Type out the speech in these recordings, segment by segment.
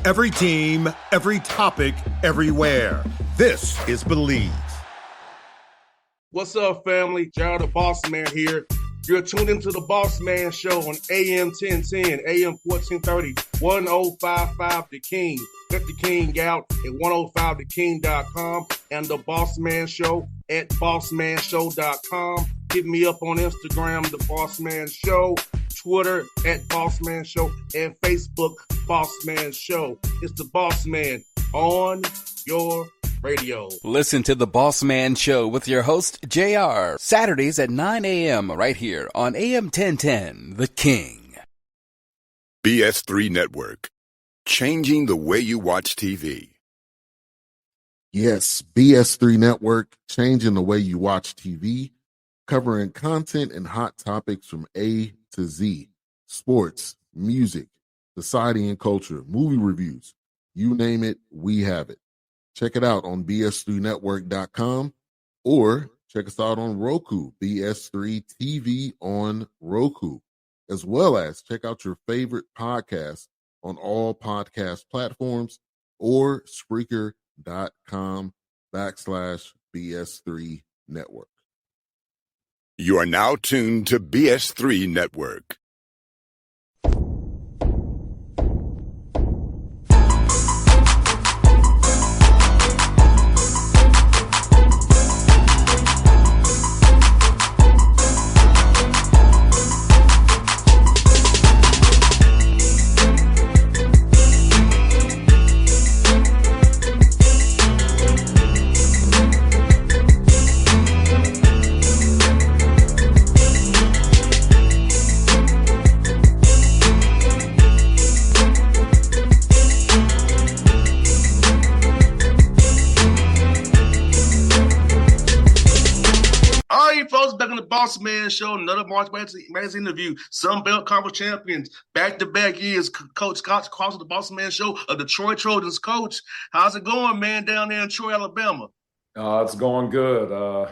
Every team, every topic, everywhere. This is Believe. What's up, family? Jared the Bossman here. You're tuned into the Bossman Show on AM 1010, AM 1430, 1055 The King. Check The King out at 105theking.com and the Bossman Show at bossmanshow.com. Hit me up on Instagram, The Bossman Show, Twitter at Bossman Show, and Facebook, Bossman Show. It's the Bossman on your radio. Listen to the Bossman Show with your host, JR, Saturdays at 9 a.m. right here on AM 1010, The King. BS3 Network, changing the way you watch TV. Yes, BS3 Network, changing the way you watch TV, covering content and hot topics from A to Z, sports, music, society and culture, movie reviews, you name it, we have it. Check it out on bs3network.com or check us out on Roku, BS3 TV on Roku, as well as check out your favorite podcast on all podcast platforms or Spreaker.com/BS3 Network. You are now tuned to BS3 Network. Bossman Show, another March Madness interview. Sun Belt Conference champions, back-to-back years. Coach Scott Cross of the Bossman Show of the Troy Trojans. Coach, how's it going, man, down there in Troy, Alabama? It's going good.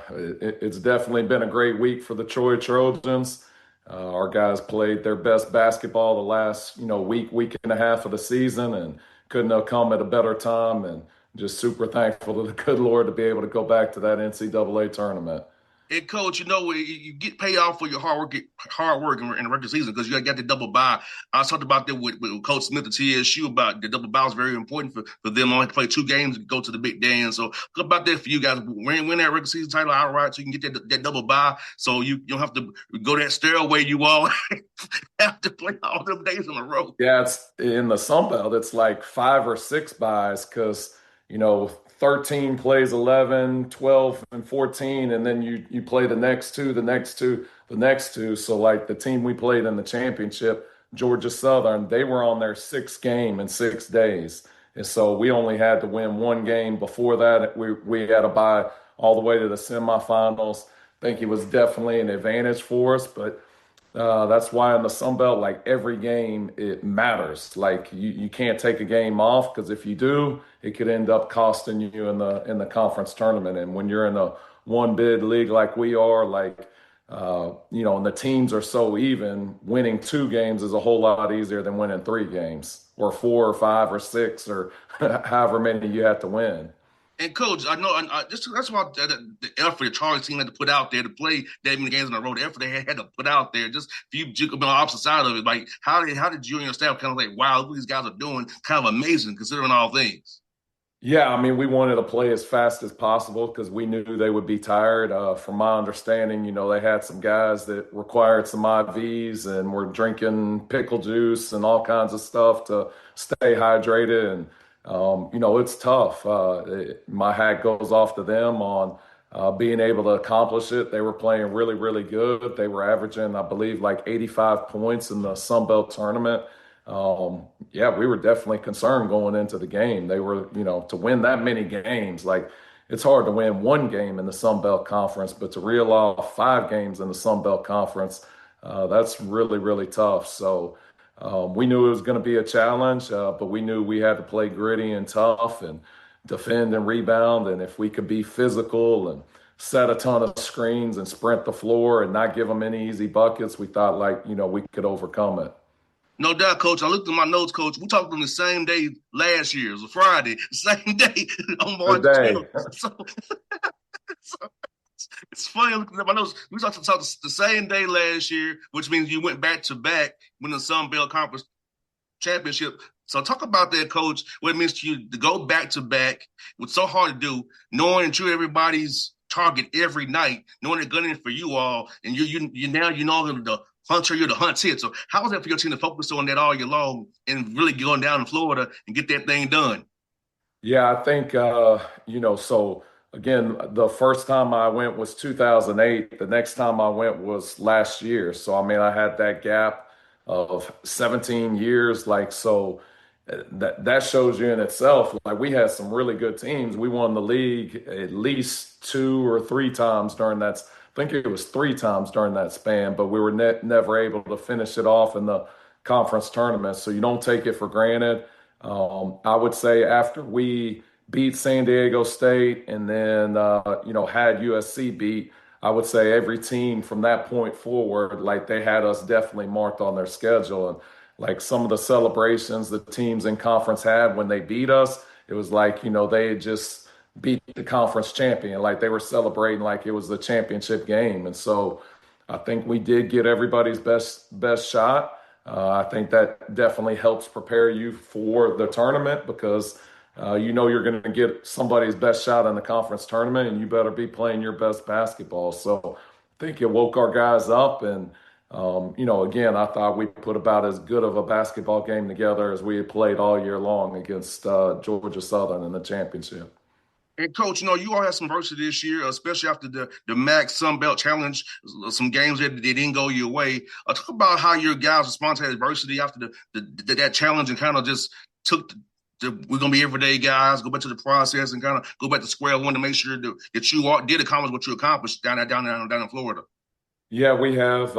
It's definitely been a great week for the Troy Trojans. Our guys played their best basketball the last, week and a half of the season, and couldn't have come at a better time. And just super thankful to the good Lord to be able to go back to that NCAA tournament. And Coach, you get paid off for your hard work in the regular season because you got the double bye. I talked about that with Coach Smith at TSU about the double bye is very important for them. Only to play 2 games and go to the big dance. So what about that for you guys? Win that regular season title outright so you can get that double bye so you don't have to go that stairway you all have to play all them days in a row. Yeah, it's in the Sun Belt. It's like 5 or 6 byes because, 13 plays 11, 12, and 14, and then you play the next two. So like the team we played in the championship, Georgia Southern, they were on their 6th game in 6 days. And so we only had to win 1 game before that. We had to bye all the way to the semifinals. I think it was definitely an advantage for us, but that's why in the Sun Belt, like every game, it matters. Like you can't take a game off because if you do, it could end up costing you in the conference tournament. And when you're in a one bid league like we are, and the teams are so even, winning 2 games is a whole lot easier than winning 3 games or 4 or 5 or 6 or however many you have to win. And Coach, I know that's why the effort the Chargers team had to put out there to play that many games in a row. The effort they had to put out there, just if you on the opposite side of it, like how did you and your staff kind of like, wow, look what these guys are doing, kind of amazing considering all things. Yeah, I mean, we wanted to play as fast as possible because we knew they would be tired. From my understanding, they had some guys that required some IVs and were drinking pickle juice and all kinds of stuff to stay hydrated. And it's tough. My hat goes off to them on being able to accomplish it. They were playing really, really good. They were averaging, I believe, like 85 points in the Sun Belt tournament. We were definitely concerned going into the game. They were, to win that many games, like it's hard to win 1 game in the Sun Belt Conference, but to reel off 5 games in the Sun Belt Conference, that's really, really tough. So we knew it was going to be a challenge, but we knew we had to play gritty and tough and defend and rebound. And if we could be physical and set a ton of screens and sprint the floor and not give them any easy buckets, we thought we could overcome it. No doubt, Coach. I looked at my notes, Coach. We talked on the same day last year. It was a Friday, same day on Good March day. 12th. So it's funny looking at my notes. We talked the same day last year, which means you went back to back when the Sun Belt Conference championship. So talk about that, Coach. What it means to you to go back to back. It's so hard to do, knowing that you're everybody's target every night, knowing they're gunning for you all, and you now you know the hunter, you're the hunted. So how was that for your team to focus on that all year long and really going down in Florida and get that thing done? Yeah, I think, so again, the first time I went was 2008. The next time I went was last year. So, I mean, I had that gap of 17 years. That shows you in itself. Like, we had some really good teams. We won the league at least two or three times during that. I think it was three times during that span, but we were never able to finish it off in the conference tournament. So you don't take it for granted. I would say after we beat San Diego State and then, had USC beat, I would say every team from that point forward, like they had us definitely marked on their schedule. And like some of the celebrations the teams in conference had when they beat us, it was like, they had just beat the conference champion. Like they were celebrating like it was the championship game. And so I think we did get everybody's best shot. I think that definitely helps prepare you for the tournament because you're going to get somebody's best shot in the conference tournament, and you better be playing your best basketball. So I think it woke our guys up, and again, I thought we put about as good of a basketball game together as we had played all year long against Georgia Southern in the championship. And Coach, you all had some adversity this year, especially after the MAC Sun Belt Challenge. Some games that they didn't go your way. Talk about how your guys responded to adversity after that challenge and kind of just took we're gonna be everyday guys. Go back to the process and kind of go back to square one to make sure that you all did accomplish what you accomplished down in Florida. Yeah, we have,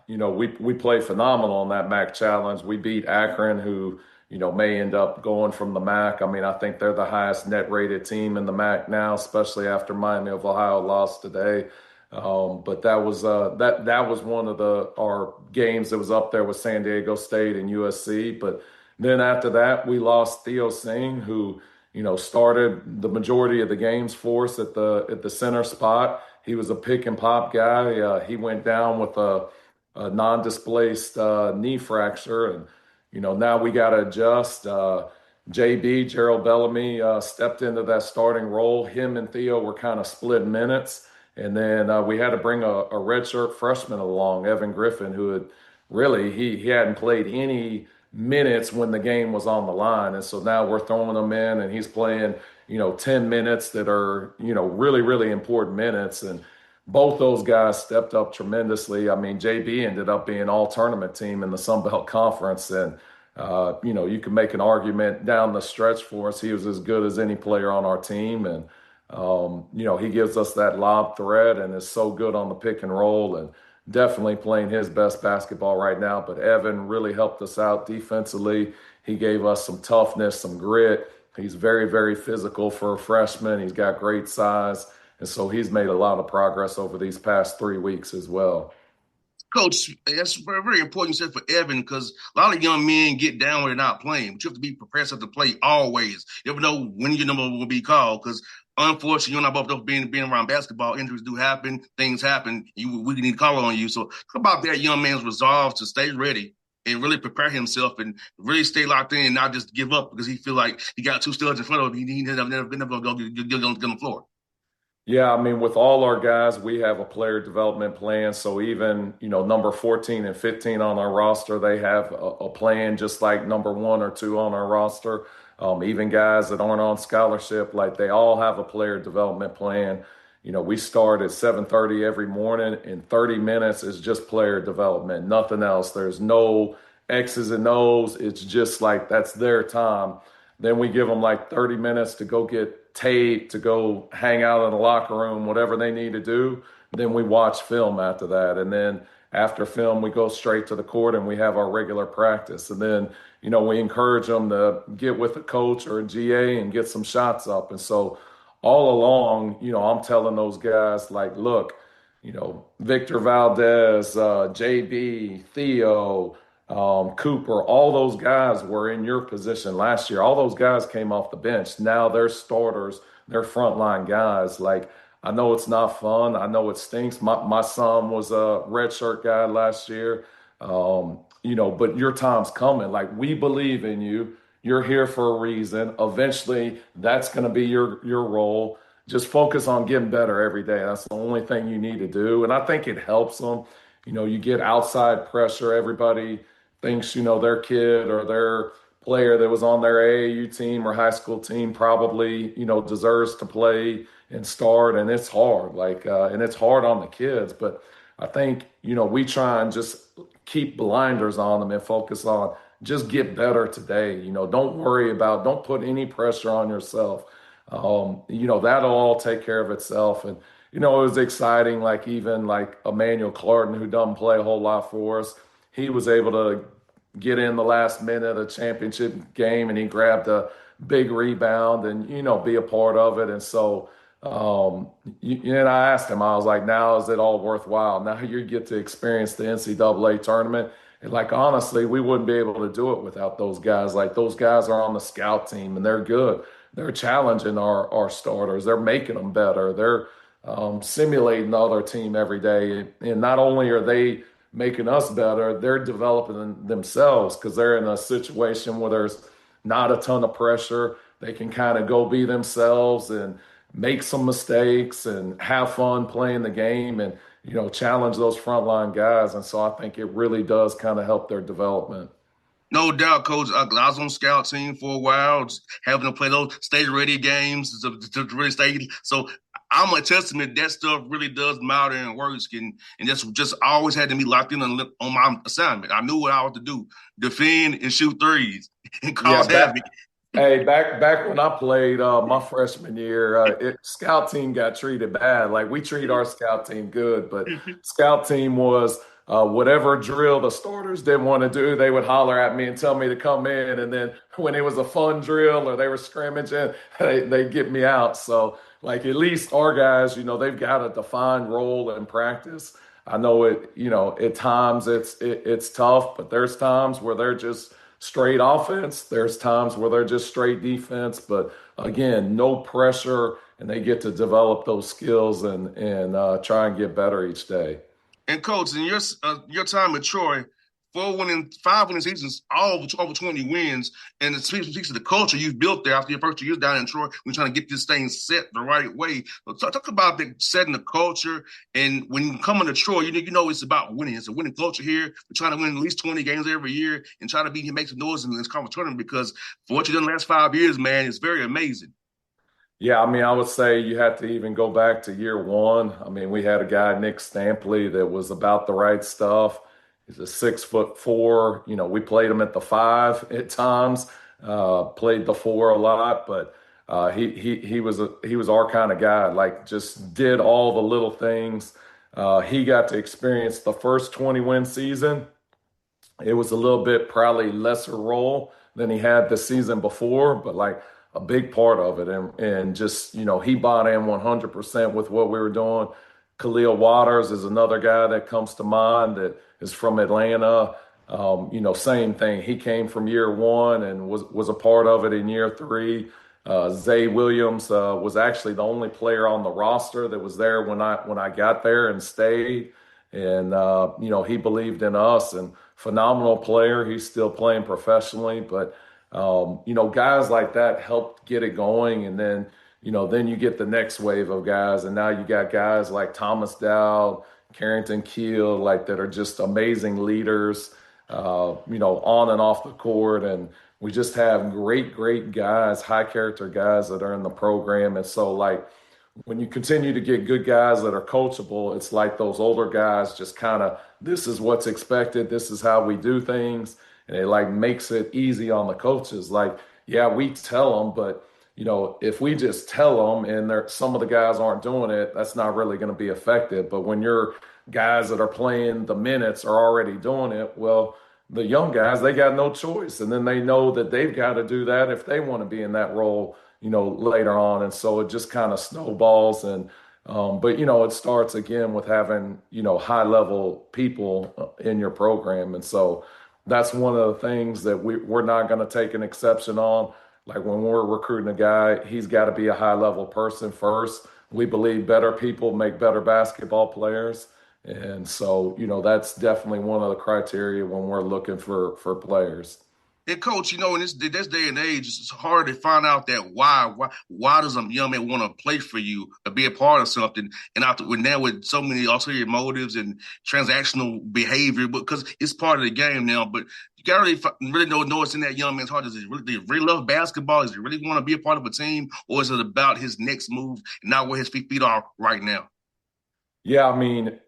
we played phenomenal in that MAC challenge. We beat Akron, who, may end up going from the MAC. I mean, I think they're the highest net rated team in the MAC now, especially after Miami of Ohio lost today. But that was that was one of our games that was up there with San Diego State and USC. But then after that, we lost Theo Singh, who, started the majority of the games for us at the center spot. He was a pick and pop guy. He went down with a non-displaced knee fracture, and now we got to adjust. JB Gerald Bellamy stepped into that starting role. Him and Theo were kind of split minutes, and then we had to bring a redshirt freshman along, Evan Griffin, who had really he hadn't played any minutes when the game was on the line, and so now we're throwing him in, and he's playing 10 minutes that are, really, really important minutes. And both those guys stepped up tremendously. I mean, JB ended up being all tournament team in the Sun Belt Conference. And, you can make an argument down the stretch for us. He was as good as any player on our team. And, he gives us that lob threat and is so good on the pick and roll and definitely playing his best basketball right now. But Evan really helped us out defensively. He gave us some toughness, some grit. He's very, very physical for a freshman. He's got great size. And so he's made a lot of progress over these past 3 weeks as well. Coach, that's very, very important you said for Evan because a lot of young men get down when they're not playing, but you have to be prepared to play always. You never know when your number will be called because unfortunately, you and I both know being around basketball, injuries do happen, things happen. We need to call on you. So talk about that young man's resolve to stay ready and really prepare himself and really stay locked in and not just give up because he feel like he got two studs in front of him. He never going to go get on the floor. Yeah, I mean, with all our guys, we have a player development plan. So even, number 14 and 15 on our roster, they have a plan just like number 1 or 2 on our roster. Even guys that aren't on scholarship, like they all have a player development plan. We start at 7:30 every morning, and 30 minutes is just player development, nothing else. There's no X's and O's. It's just like that's their time. Then we give them like 30 minutes to go get tape, to go hang out in the locker room, whatever they need to do. Then we watch film after that. And then after film, we go straight to the court and we have our regular practice. And then, we encourage them to get with a coach or a GA and get some shots up. And so all along, I'm telling those guys like, look, Victor Valdez, JB, Theo, Cooper, all those guys were in your position last year. All those guys came off the bench. Now they're starters, they're frontline guys. Like, I know it's not fun. I know it stinks. My son was a redshirt guy last year. But your time's coming. Like, we believe in you. You're here for a reason. Eventually, that's going to be your role. Just focus on getting better every day. That's the only thing you need to do. And I think it helps them. You get outside pressure. Everybody thinks, their kid or their player that was on their AAU team or high school team probably, deserves to play and start. And it's hard, and it's hard on the kids. But I think, we try and just keep blinders on them and focus on just get better today. Don't put any pressure on yourself. That'll all take care of itself. And, it was exciting, like even like Emmanuel Clarton, who doesn't play a whole lot for us. He was able to get in the last minute of the championship game and he grabbed a big rebound and, be a part of it. And so, and I asked him, I was like, now is it all worthwhile? Now you get to experience the NCAA tournament. And like, honestly, we wouldn't be able to do it without those guys. Like, those guys are on the scout team and they're good. They're challenging our starters. They're making them better. They're simulating the other team every day. And not only are they making us better, they're developing themselves because they're in a situation where there's not a ton of pressure. They can kind of go be themselves and make some mistakes and have fun playing the game and, challenge those frontline guys. And so I think it really does kind of help their development. No doubt, Coach. I was on scout team for a while, just having to play those stage-ready games to really stay. So I'm a testament that stuff really does matter and works. And just always had to be locked in on my assignment. I knew what I was to do: defend and shoot threes and cause havoc. Hey, back when I played my freshman year, scout team got treated bad. Like, we treat our scout team good, but scout team was whatever drill the starters didn't want to do, they would holler at me and tell me to come in. And then when it was a fun drill or they were scrimmaging, they'd get me out. So, like, at least our guys, they've got a defined role in practice. I know at times it's tough, but there's times where they're just straight offense. There's times where they're just straight defense, but again, no pressure, and they get to develop those skills and try and get better each day. And Coach, in your time at Troy, 5 winning seasons, all over 20 wins, and it speaks to the culture you've built there after your first 2 years down in Troy. We're trying to get this thing set the right way. So talk about setting the culture, and when you come into Troy, it's about winning. It's a winning culture here. We're trying to win at least 20 games every year and try to make some noise in this conference tournament because for what you've done the last 5 years, man, it's very amazing. Yeah, I mean, I would say you have to even go back to year one. I mean, we had a guy, Nick Stampley, that was about the right stuff. He's a 6'4". We played him at the 5 at times, played the 4 a lot, but he was our kind of guy. Like, just did all the little things. He got to experience the first 20-win season. It was a little bit probably lesser role than he had the season before, but like a big part of it. And just, he bought in 100% with what we were doing. Khalil Waters is another guy that comes to mind that is from Atlanta. Same thing. He came from year one and was a part of it in year 3. Zay Williams was actually the only player on the roster that was there when I got there and stayed. And, he believed in us, and phenomenal player. He's still playing professionally, but guys like that helped get it going. And then you get the next wave of guys. And now you got guys like Thomas Dowd, Carrington Keel, like, that are just amazing leaders, on and off the court. And we just have great guys, high character guys that are in the program. And so, like, when you continue to get good guys that are coachable, it's like those older guys just kind of, this is what's expected. This is how we do things. And it like makes it easy on the coaches. Like, yeah, we tell them, but if we just tell them and some of the guys aren't doing it, that's not really going to be effective. But when your guys that are playing the minutes are already doing it, well, the young guys, they got no choice. And then they know that they've got to do that if they want to be in that role, later on. And so it just kind of snowballs. And but it starts again with having high level people in your program. And so that's one of the things that we're not going to take an exception on. Like when we're recruiting a guy, he's got to be a high level person first. We believe better people make better basketball players. And so, that's definitely one of the criteria when we're looking for players. And coach, in this day and age, it's hard to find out that why does a young man want to play for you or be a part of something? And after with now with so many ulterior motives and transactional behavior, because it's part of the game now. But you gotta really know what's in that young man's heart. Does he really love basketball? Does he really want to be a part of a team, or is it about his next move and not where his feet are right now? Yeah, I mean,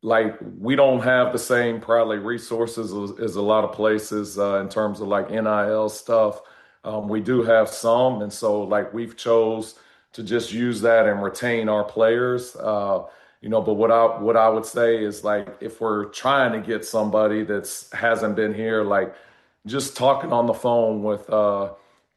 like we don't have the same probably resources as a lot of places in terms of like NIL stuff. We do have some, and so like we've chose to just use that and retain our players. But what I would say is like if we're trying to get somebody that's hasn't been here, like just talking on the phone with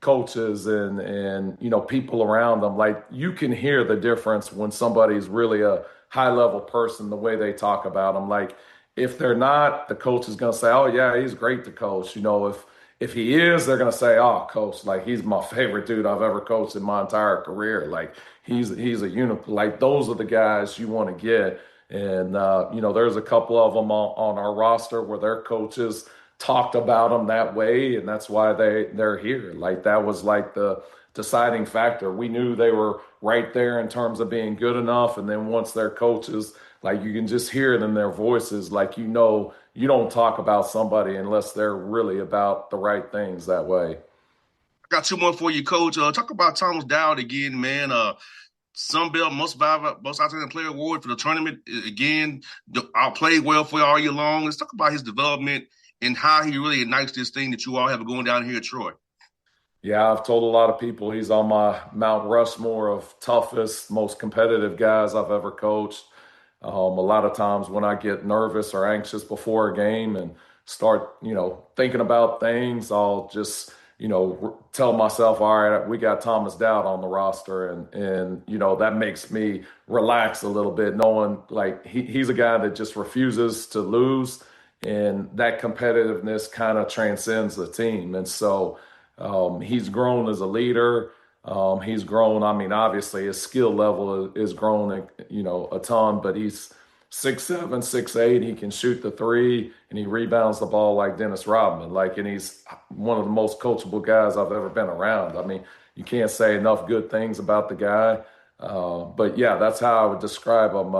coaches and people around them, like you can hear the difference when somebody's really a high level person, the way they talk about them. Like if they're not, the coach is going to say, oh yeah, he's great to coach. If he is, they're going to say, oh coach, like he's my favorite dude I've ever coached in my entire career. Like he's a unit. Like those are the guys you want to get. And there's a couple of them on our roster where their coaches talked about them that way, and that's why they're here. Like that was like the deciding factor. We knew they were right there in terms of being good enough, and then once their coaches, like you can just hear it in their voices, like you don't talk about somebody unless they're really about the right things that way. I got two more for you, coach. Talk about Thomas Dowd again, man. Sun Belt most outstanding player award for the tournament again. Outplayed well for you all year long. Let's talk about his development and how he really ignites this thing that you all have going down here at Troy. Yeah, I've told a lot of people he's on my Mount Rushmore of toughest, most competitive guys I've ever coached. A lot of times when I get nervous or anxious before a game and start, thinking about things, I'll just, tell myself, all right, we got Thomas Dowd on the roster, and that makes me relax a little bit, knowing like he's a guy that just refuses to lose, and that competitiveness kind of transcends the team, and so he's grown as a leader. He's grown. I mean, obviously his skill level is grown, a ton, but he's 6'7", 6'8". He can shoot the three and he rebounds the ball like Dennis Rodman. Like, and he's one of the most coachable guys I've ever been around. I mean, you can't say enough good things about the guy. But yeah, that's how I would describe him.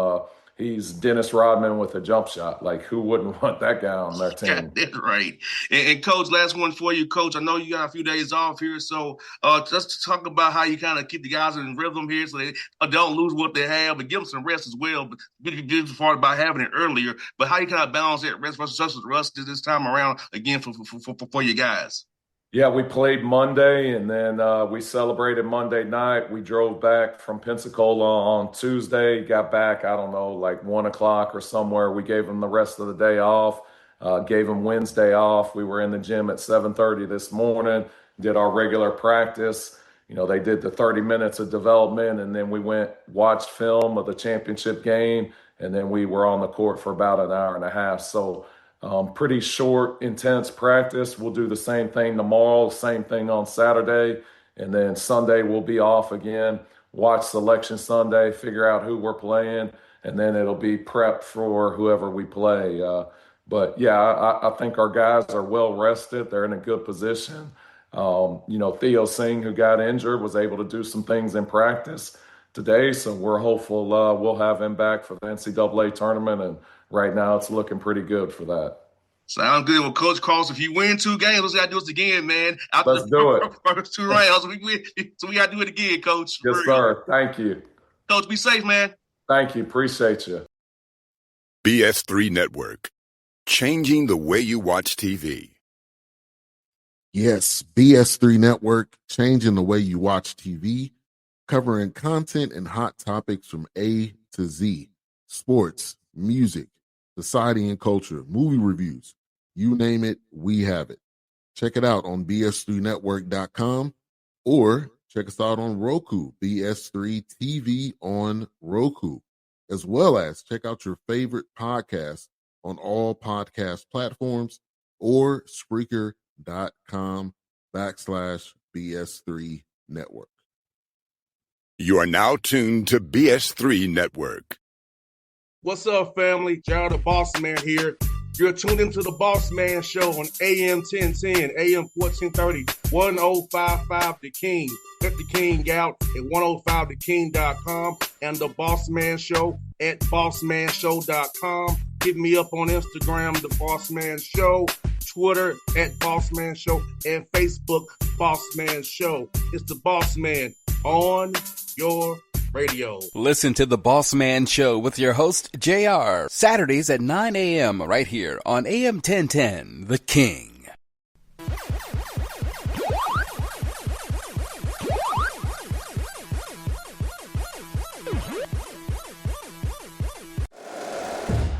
He's Dennis Rodman with a jump shot. Like, who wouldn't want that guy on their team? Got that right. And coach, last one for you, coach. I know you got a few days off here, so just talk about how you kind of keep the guys in rhythm here, so they don't lose what they have, and give them some rest as well. But beautiful part about having it earlier. But how you kind of balance that rest versus rust this time around again for you guys. Yeah, we played Monday and then we celebrated Monday night. We drove back from Pensacola on Tuesday, got back, I don't know, like 1 o'clock or somewhere. We gave them the rest of the day off, gave them Wednesday off. We were in the gym at 7:30 this morning, did our regular practice. They did the 30 minutes of development and then we went, watched film of the championship game, and then we were on the court for about an hour and a half. So, pretty short, intense practice. We'll do the same thing tomorrow, same thing on Saturday, and then Sunday we'll be off again. Watch Selection Sunday, figure out who we're playing, and then it'll be prep for whoever we play. But yeah, I think our guys are well rested. They're in a good position. Theo Singh, who got injured, was able to do some things in practice today, so we're hopeful we'll have him back for the NCAA tournament, and right now it's looking pretty good for that. Sounds good. Well, Coach Cross, if you win 2 games, let's gotta do this again, man. After Let's do it. First 2 rounds, we gotta do it again, Coach. Yes, sir. Thank you. Coach, be safe, man. Thank you. Appreciate you. BS3 Network. Changing the way you watch TV. Yes, BS3 Network, changing the way you watch TV, covering content and hot topics from A to Z, sports, music, society and culture, movie reviews, you name it, we have it. Check it out on bs3network.com or check us out on Roku, BS3 TV on Roku, as well as check out your favorite podcast on all podcast platforms or Spreaker.com/BS3 Network. You are now tuned to BS3 Network. What's up, family? Jared the Bossman here. You're tuned into the Bossman Show on AM 1010, AM 1430, 1055 The King. Let the King out at 105theking.com and the Bossman Show at bossmanshow.com. Hit me up on Instagram, The Bossman Show, Twitter at Bossman Show, and Facebook, Bossman Show. It's the Bossman on your radio. Listen to The Bossman Show with your host, JR, Saturdays at 9 a.m. right here on AM 1010, The King.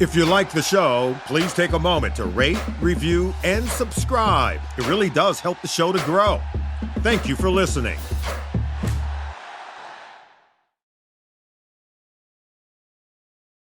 If you like the show, please take a moment to rate, review, and subscribe. It really does help the show to grow. Thank you for listening.